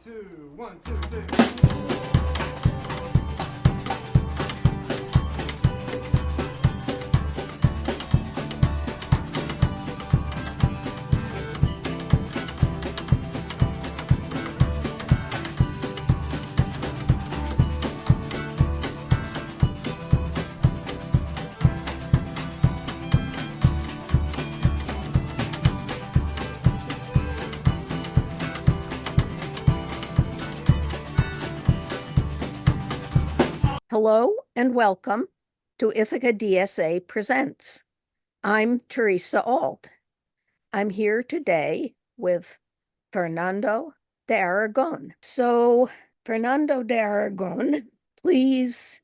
two, one, two, three. Hello and welcome to Ithaca DSA Presents. I'm Teresa Ault. I'm here today with Fernando de Aragon. So, Fernando de Aragon, please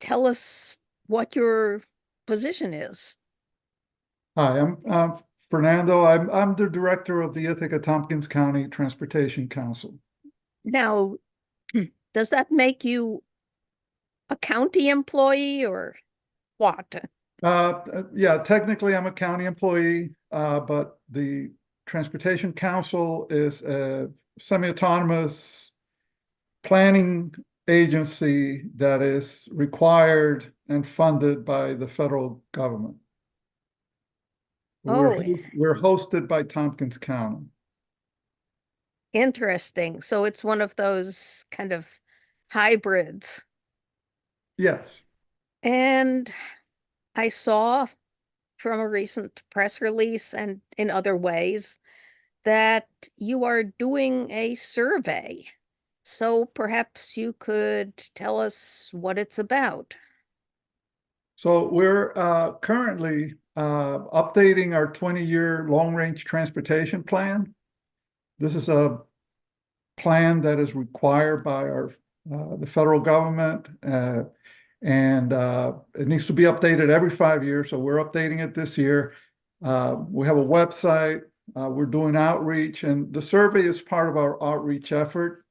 tell us what your position is. Hi, I'm Fernando. I'm the director of the Ithaca-Tompkins County Transportation Council. Now, does that make you a county employee or what? Yeah, technically I'm a county employee, but the Transportation Council is a semi-autonomous planning agency that is required and funded by the federal government. Oh, We're hosted by Tompkins County. interesting. So it's one of those kind of hybrids. Yes. And I saw from a recent press release and in other ways that you are doing a survey. So perhaps you could tell us what it's about. So we're currently updating our 20-year long-range transportation plan. This is a plan that is required by the federal government, and it needs to be updated every 5 years. So we're updating it this year. We have a website. We're doing outreach, and the survey is part of our outreach effort.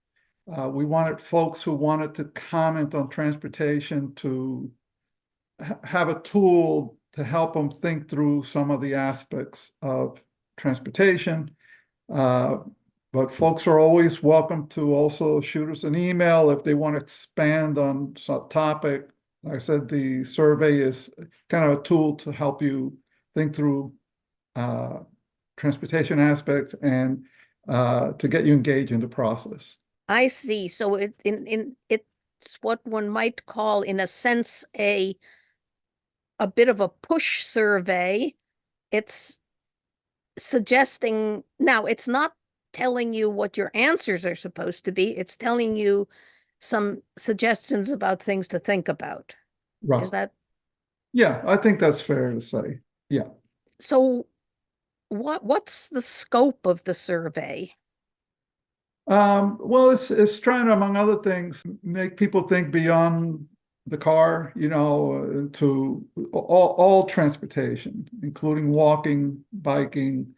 We wanted folks who wanted to comment on transportation to have a tool to help them think through some of the aspects of transportation. But folks are always welcome to also shoot us an email if they want to expand on some topic. Like I said, the survey is kind of a tool to help you think through transportation aspects and to get you engaged in the process. I see. So it's what one might call, in a sense, a bit of a push survey. It's suggesting, now it's not telling you what your answers are supposed to be. It's telling you some suggestions about things to think about. Right. Is that? Yeah, I think that's fair to say. Yeah. So what's the scope of the survey? Well, it's trying to, among other things, make people think beyond the car, to all transportation, including walking, biking,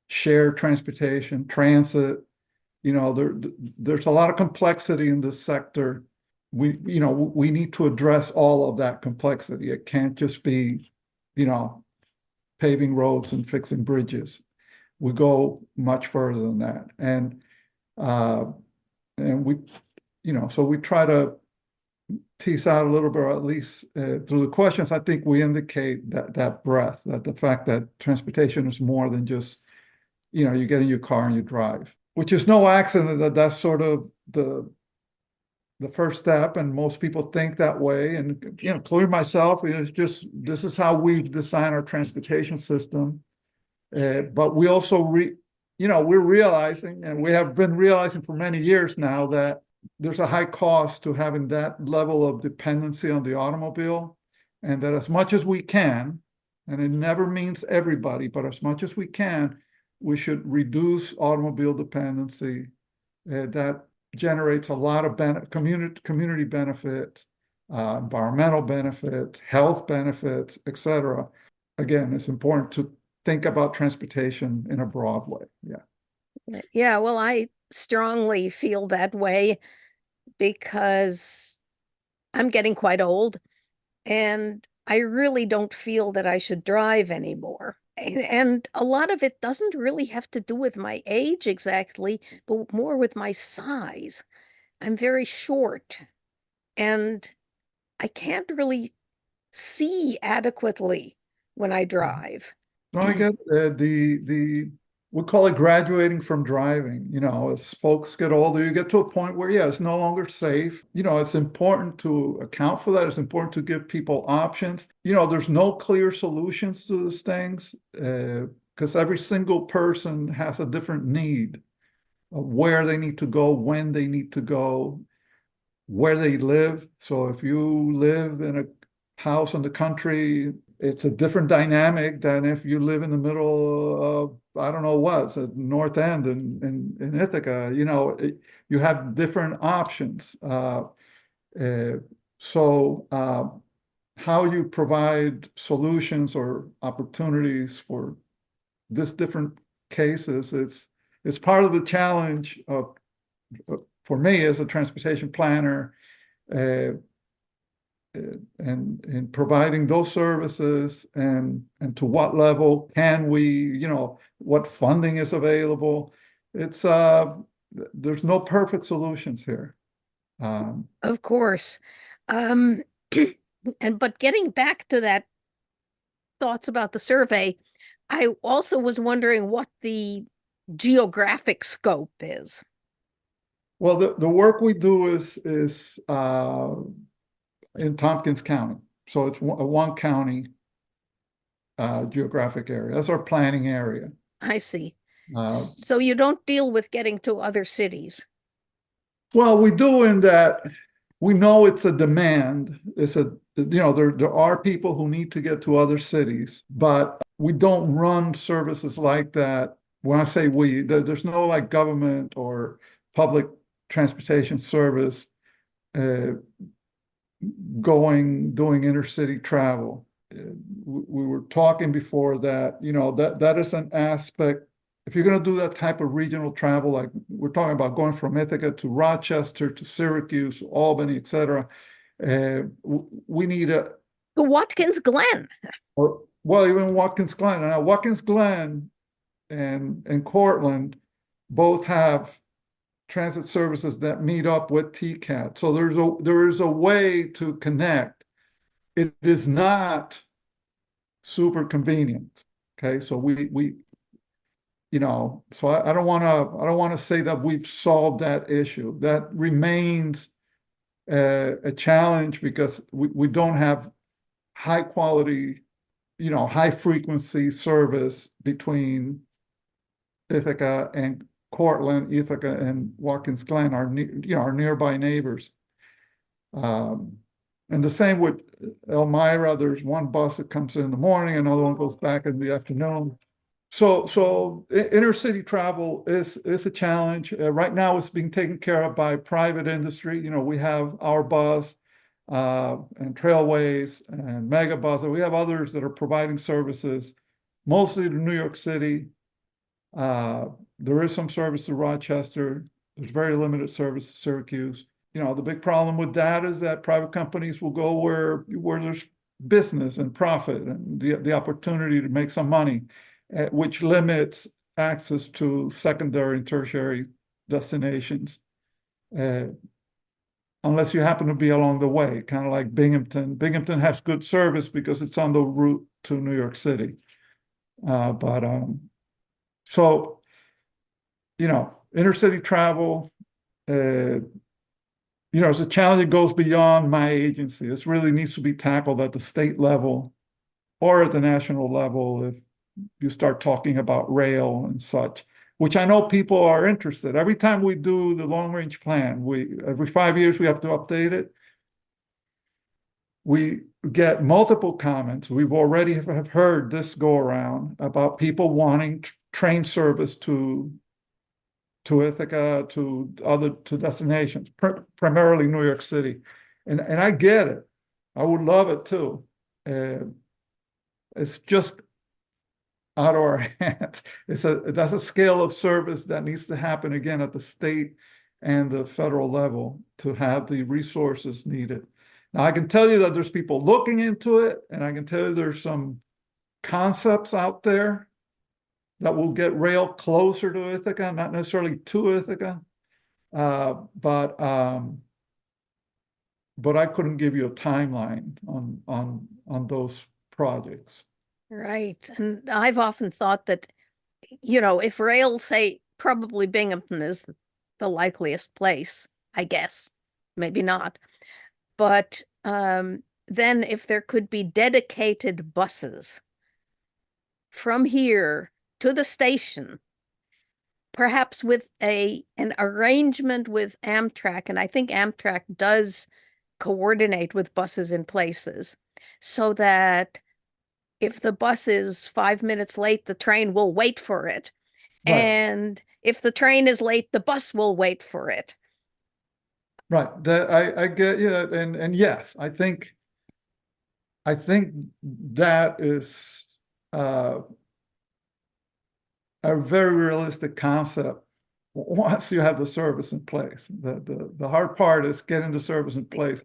shared transportation, transit. There's a lot of complexity in this sector. We need to address all of that complexity. It can't just be, paving roads and fixing bridges. We go much further than that. And we, so we try to tease out a little bit, or at least through the questions, I think we indicate that breadth, that the fact that transportation is more than just, you get in your car and you drive, which is no accident that that's sort of the first step, and most people think that way, and including myself. It's just, this is how we've designed our transportation system. But we also we're realizing, and we have been realizing for many years now, that there's a high cost to having that level of dependency on the automobile, and that as much as we can, and it never means everybody, but as much as we can, we should reduce automobile dependency. That generates a lot of community benefits, environmental benefits, health benefits, etc. Again, it's important to think about transportation in a broad way. Yeah. Yeah, well, I strongly feel that way because I'm getting quite old and I really don't feel that I should drive anymore. And a lot of it doesn't really have to do with my age exactly, but more with my size. I'm very short and I can't really see adequately when I drive. No, I get we call it graduating from driving. You know, as folks get older, you get to a point where, yeah, it's no longer safe. You know, it's important to account for that. It's important to give people options. You know, there's no clear solutions to these things because every single person has a different need of where they need to go, when they need to go, where they live. So if you live in a house in the country, it's a different dynamic than if you live in the middle of, I don't know what, it's at North End in Ithaca. You know, you have different options. So how you provide solutions or opportunities for this different cases, it's part of the challenge of for me as a transportation planner, and in providing those services and to what level can we, you know, what funding is available. It's there's no perfect solutions here. Of course. Um, but getting back to that thoughts about the survey, I also was wondering what the geographic scope is. Well, the work we do is in Tompkins County, so it's a one county geographic area. That's our planning area. I see. Uh, So you don't deal with getting to other cities. Well, we do in that we know it's a demand. It's a, you know, there are people who need to get to other cities, but we don't run services like that. When I say we, there's no like government or public transportation service doing intercity travel. We were talking before that, you know, that is an aspect. If you're going to do that type of regional travel, like we're talking about going from Ithaca to Rochester to Syracuse, Albany, et cetera, we need The Watkins Glen. or well, even Watkins Glen. Now, Watkins Glen and Cortland both have transit services that meet up with TCAT. So there is a way to connect. It is not super convenient. Okay, so we you know, so I don't want to say that we've solved that issue. That remains a challenge because we don't have high quality, you know, high frequency service between Ithaca and Cortland, Ithaca and Watkins Glen, our nearby neighbors. And the same with Elmira. There's one bus that comes in the morning, another one goes back in the afternoon. So intercity travel is a challenge. Right now, it's being taken care of by private industry. You know, we have our bus and Trailways and Megabus, and we have others that are providing services, mostly to New York City. There is some service to Rochester. There's very limited service to Syracuse. You know, the big problem with that is that private companies will go where there's business and profit and the opportunity to make some money, which limits access to secondary and tertiary destinations, unless you happen to be along the way, kind of like Binghamton. Binghamton has good service because it's on the route to New York City. So, you know, intercity travel, you know, it's a challenge that goes beyond my agency. This really needs to be tackled at the state level or at the national level if you start talking about rail and such, which I know people are interested. Every time we do the long range plan, every 5 years we have to update it. We get multiple comments. We've already have heard this go around about people wanting train service to Ithaca, to destinations, primarily New York City. And I get it. I would love it too. It's just out of our hands. That's a scale of service that needs to happen again at the state and the federal level to have the resources needed. Now, I can tell you that there's people looking into it, and I can tell you there's some concepts out there that will get rail closer to Ithaca, not necessarily to Ithaca. But I couldn't give you a timeline on those projects. Right. And I've often thought that, you know, if rail, say, probably Binghamton is the likeliest place, I guess, maybe not. But then if there could be dedicated buses from here to the station, perhaps with an arrangement with Amtrak, and I think Amtrak does coordinate with buses in places, so that if the bus is 5 minutes late, the train will wait for it. Right. And if the train is late, the bus will wait for it. Right. I get you. And yes, I think that is a very realistic concept once you have the service in place. The hard part is getting the service in place.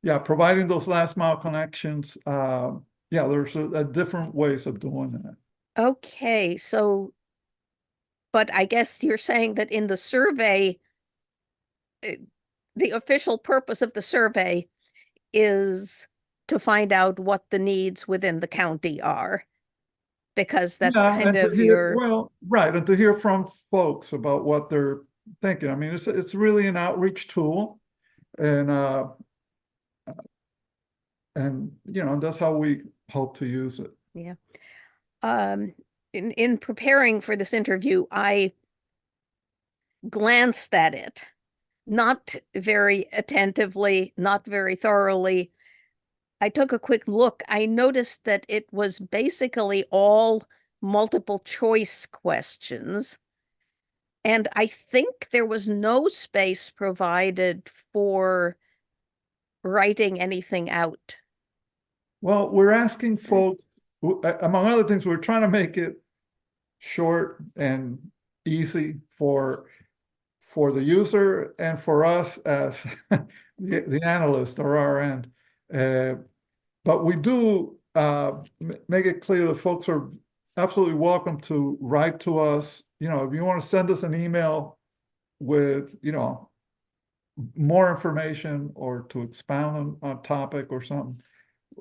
Yeah, providing those last mile connections. Yeah, there's a different ways of doing that. Okay, so, but I guess you're saying that in the survey, the official purpose of the survey is to find out what the needs within the county are, because that's Yeah, kind and to of hear, well, right, and to hear from folks about what they're thinking. I mean, it's really an outreach tool, and you know, that's how we hope to use it. Yeah. In preparing for this interview, I glanced at it, not very attentively, not very thoroughly. I took a quick look. I noticed that it was basically all multiple choice questions. And I think there was no space provided for writing anything out. Well, we're asking folks, among other things, we're trying to make it short and easy for the user and for us as the analyst or our end. But we do make it clear that folks are absolutely welcome to write to us. You know, if you want to send us an email with, you know, more information or to expound on topic or something,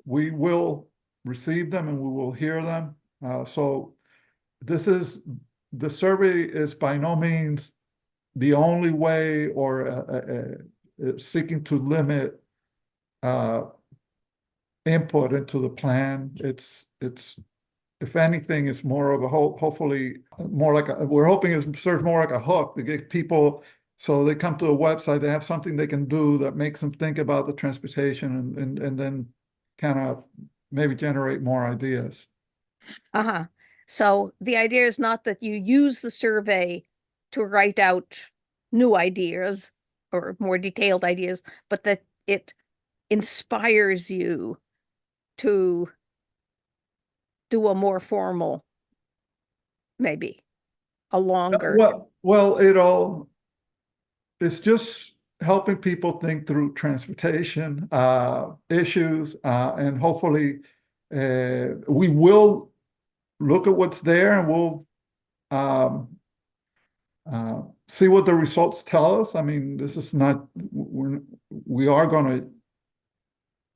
we will receive them and we will hear them. So the survey is by no means the only way or seeking to limit input into the plan. It's if anything, it's more of a hopefully more like we're hoping it serves more like a hook to get people so they come to a website, they have something they can do that makes them think about the transportation and then kind of maybe generate more ideas. Uh-huh. So the idea is not that you use the survey to write out new ideas or more detailed ideas, but that it inspires you to do a more formal, maybe a longer. Well, it's just helping people think through transportation issues, and hopefully we will look at what's there and we'll see what the results tell us. I mean, this is not, we are going to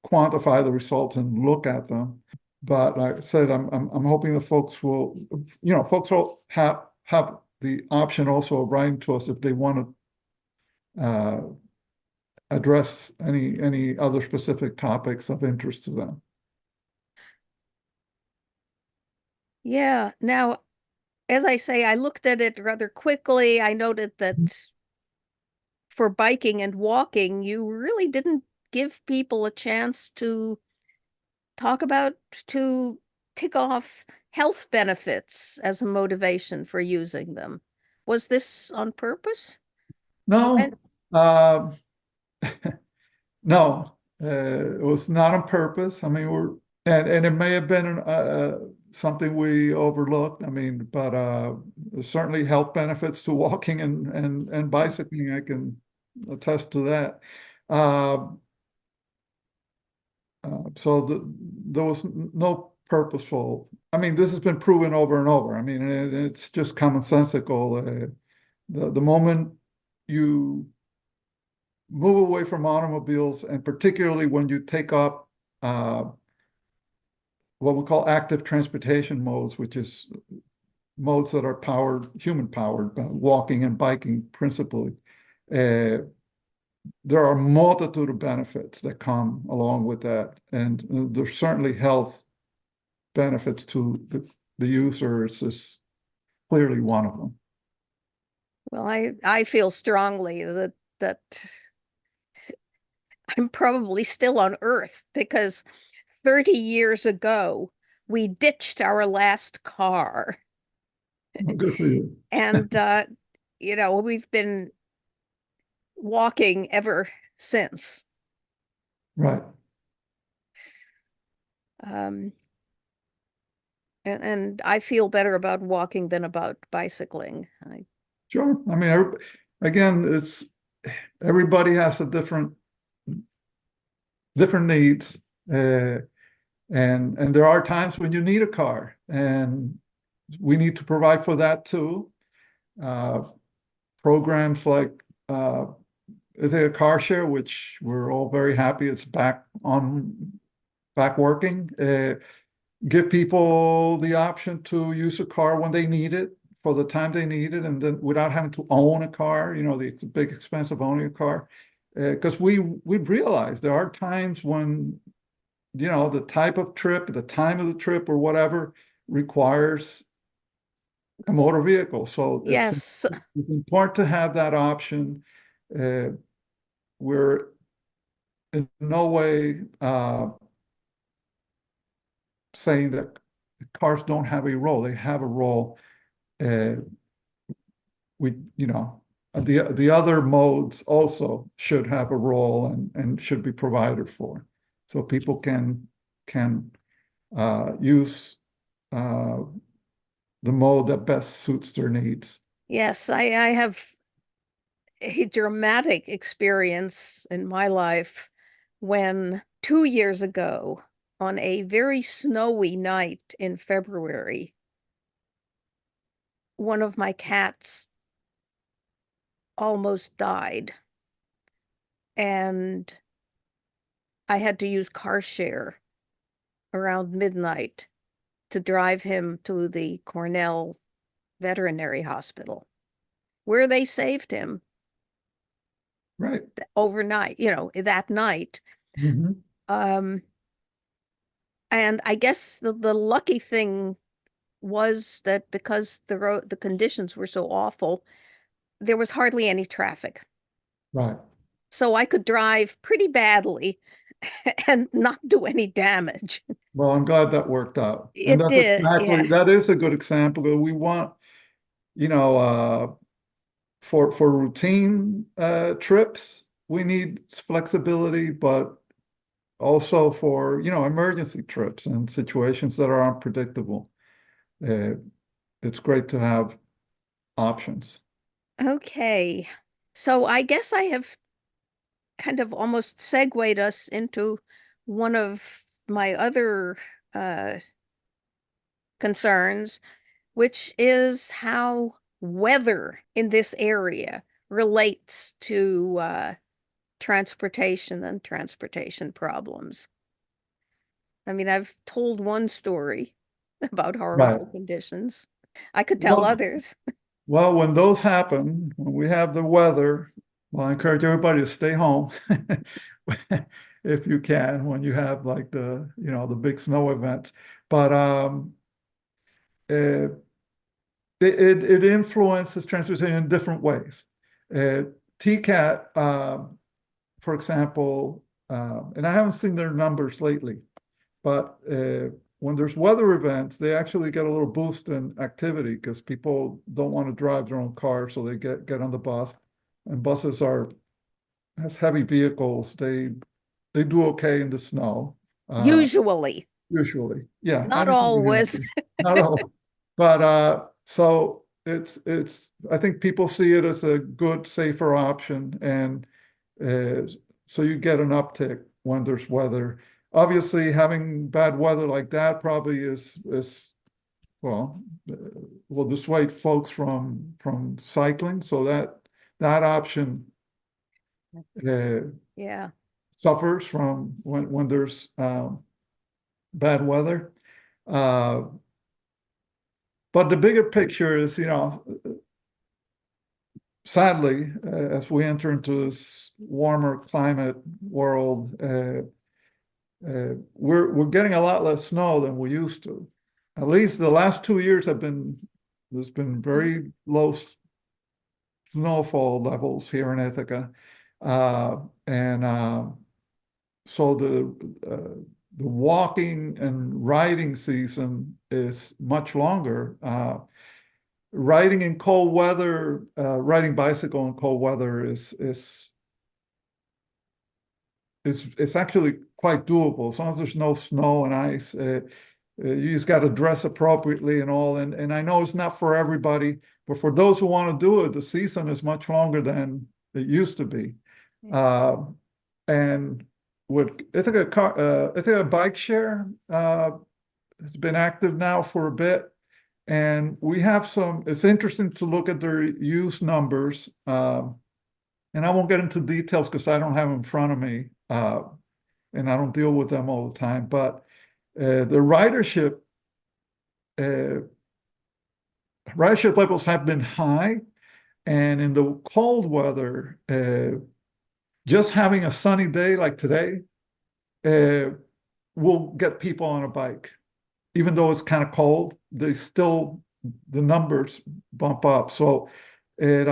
quantify the results and look at them. But like I said, I'm hoping the folks will, you know, folks will have the option also of writing to us if they want to address any other specific topics of interest to them. Yeah. Now, as I say, I looked at it rather quickly. I noted that for biking and walking, you really didn't give people a chance to talk about, to tick off health benefits as a motivation for using them. Was this on purpose? No, no, it was not on purpose. I mean, and it may have been something we overlooked. I mean, but certainly health benefits to walking and bicycling. I can attest to that. So there was no purposeful. I mean, this has been proven over and over. I mean, it's just commonsensical. The moment you move away from automobiles, and particularly when you take up what we call active transportation modes, which is modes that are powered, human powered, walking and biking principally. There are a multitude of benefits that come along with that. And there's certainly health benefits to the users is clearly one of them. Well, I feel strongly that I'm probably still on Earth because 30 years ago, we ditched our last car. Well, good for you. And, we've been walking ever since. Right. And I feel better about walking than about bicycling. Sure. I mean, again, it's everybody has a different needs. And there are times when you need a car, and we need to provide for that too. Programs like the car share, which we're all very happy it's back working, give people the option to use a car when they need it for the time they need it, and then without having to own a car, it's a big expense of owning a car. Because we've realized there are times when, the type of trip, the time of the trip or whatever requires a motor vehicle. So Yes. it's important to have that option. We're in no way saying that cars don't have a role. They have a role. The other modes also should have a role and should be provided for, so people can use the mode that best suits their needs. Yes, I have a dramatic experience in my life when 2 years ago, on a very snowy night in February, one of my cats almost died. And I had to use car share around midnight to drive him to the Cornell Veterinary Hospital, where they saved him Right. overnight, that night. Mm-hmm. And I guess the lucky thing was that because the conditions were so awful, there was hardly any traffic. Right. So I could drive pretty badly and not do any damage. Well, I'm glad that worked out. It And did, yeah. that is a good example. We want, for routine trips, we need flexibility, but also for, emergency trips and situations that are unpredictable. It's great to have options. Okay. So I guess I have kind of almost segued us into one of my other concerns, which is how weather in this area relates to transportation and transportation problems. I mean, I've told one story about horrible Right. conditions. I could tell others. Well, when those happen, when we have the weather, well, I encourage everybody to stay home if you can, when you have like the big snow events. But it influences transportation in different ways. TCAT, for example, and I haven't seen their numbers lately, but when there's weather events, they actually get a little boost in activity because people don't want to drive their own car, so they get on the bus. And buses as heavy vehicles, they do okay in the snow. Usually. Usually, yeah. Not always. Not all. But so it's I think people see it as a good, safer option, and so you get an uptick when there's weather. obviously having bad weather like that probably well, will dissuade folks from cycling. So that option Yeah. suffers from when there's bad weather. But the bigger picture is, sadly, as we enter into this warmer climate world, we're getting a lot less snow than we used to. At least the last 2 years there's been very low snowfall levels here in Ithaca. And so the walking and riding season is much longer. Riding in cold weather, riding bicycle in cold weather is it's actually quite doable as long as there's no snow and ice. You just got to dress appropriately and all. And I know it's not for everybody, but for those who want to do it, the season is much longer than it used to be. And with Ithaca Bike Share has been active now for a bit. And we have it's interesting to look at their use numbers. And I won't get into details because I don't have them in front of me. And I don't deal with them all the time. But the ridership levels have been high. And in the cold weather, just having a sunny day like today will get people on a bike. Even though it's kind of cold, the numbers bump up. So it,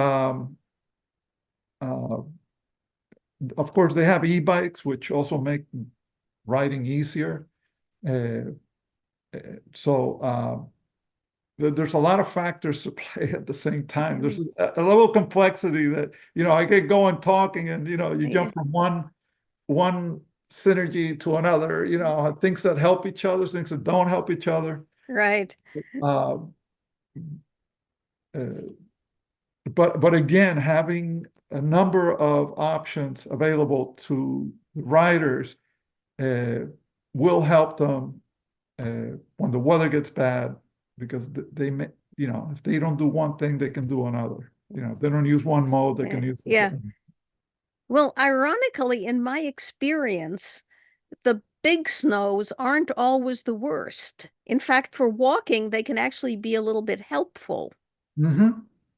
of course, they have e-bikes, which also make riding easier. So there's a lot of factors to play at the same time. There's a level of complexity that, I get going talking and, you jump from one synergy to another, things that help each other, things that don't help each other. Right. But again, having a number of options available to riders will help them when the weather gets bad, because they may, if they don't do one thing, they can do another. If they don't use one mode, they can use the Yeah. other. Well, ironically, in my experience, the big snows aren't always the worst. In fact, for walking, they can actually be a little bit helpful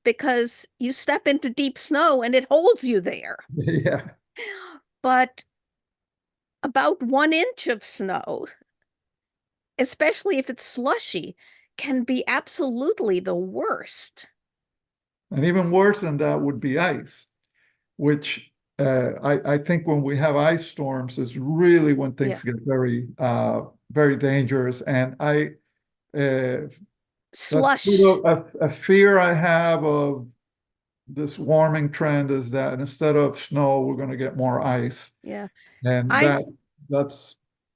because you step into deep snow and it holds you there. Yeah. But about 1 inch of snow, especially if it's slushy, can be absolutely the worst. And even worse than that would be ice, which I think when we have ice storms is really when things get very, very dangerous. And slush. That's sort of a fear I have of this warming trend is that instead of snow, we're going to get more ice. Yeah. And that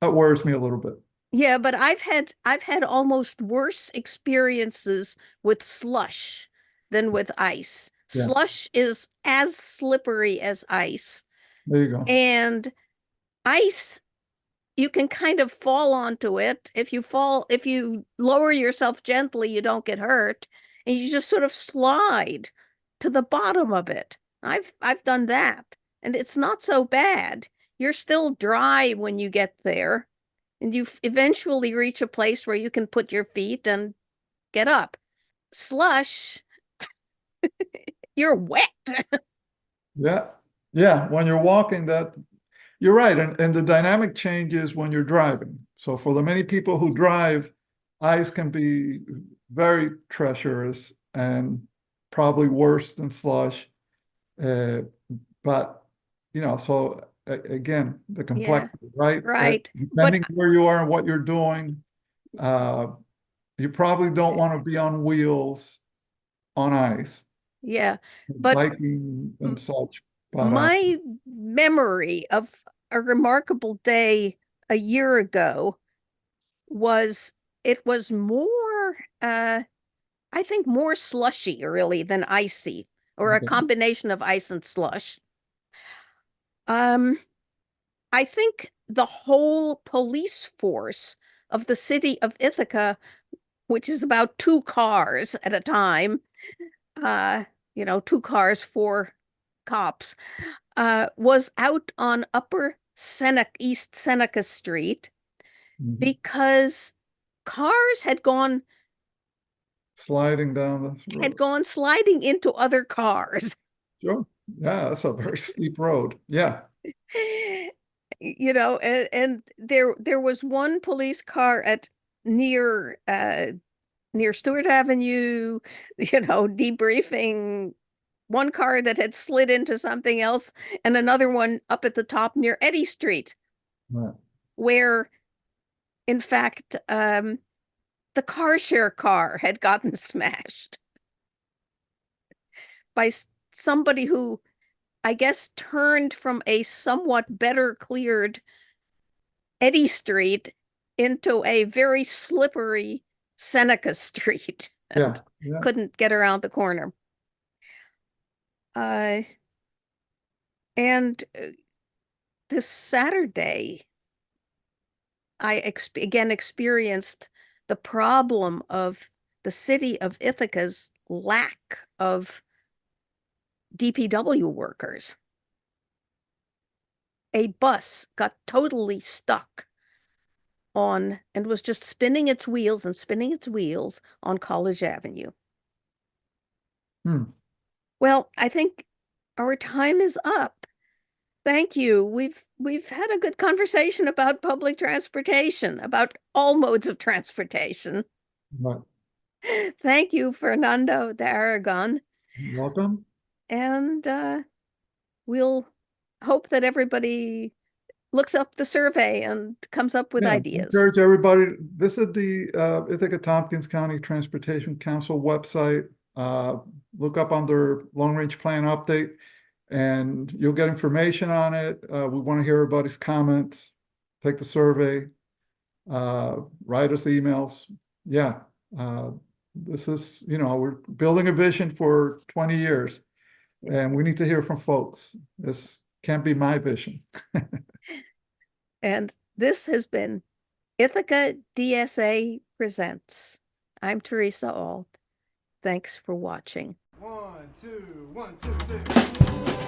worries me a little bit. Yeah, but I've had almost worse experiences with slush than with ice. Yeah. Slush is as slippery as ice. There you go. And ice, you can kind of fall onto it. If you lower yourself gently, you don't get hurt, and you just sort of slide to the bottom of it. I've done that, and it's not so bad. You're still dry when you get there, and you eventually reach a place where you can put your feet and get up. Slush, you're wet. Yeah. Yeah. When you're walking, you're right. And the dynamic changes when you're driving. So for the many people who drive, ice can be very treacherous and probably worse than slush. But, so again, the complexity, right? Right. Depending where you are and what you're doing, you probably don't want to be on wheels on ice. Yeah. But biking and such. But, my memory of a remarkable day a year ago was more, I think more slushy really than icy, or a combination of ice and slush. I think the whole police force of the city of Ithaca, which is about 2 cars at a time, 2 cars, 4 cops, was out on East Seneca Street Mhm. because cars had gone Sliding down the road. sliding into other cars. Sure. Yeah, that's a very steep road. Yeah. And there was one police car at near Stewart Avenue, debriefing one car that had slid into something else, and another one up at the top near Eddy Street, Right. where in fact the car share car had gotten smashed by somebody who, I guess, turned from a somewhat better cleared Eddy Street into a very slippery Seneca Street and Yeah. Yeah. couldn't get around the corner. And this Saturday, I again experienced the problem of the city of Ithaca's lack of DPW workers. A bus got totally stuck and was just spinning its wheels on College Avenue. Hmm. Well, I think our time is up. Thank you. We've had a good conversation about public transportation, about all modes of transportation. Right. Thank you, Fernando de Aragon. Welcome. And we'll hope that everybody looks up the survey and comes up with Yeah, ideas. encourage everybody, visit the Ithaca-Tompkins County Transportation Council website. Look up under Long Range Plan Update, and you'll get information on it. We want to hear everybody's comments. Take the survey. Write us emails. Yeah, this is, we're building a vision for 20 years, and we need to hear from folks. This can't be my vision. And this has been Ithaca DSA Presents. I'm Teresa Ault. Thanks for watching. 1, 2, 1, 2, 3.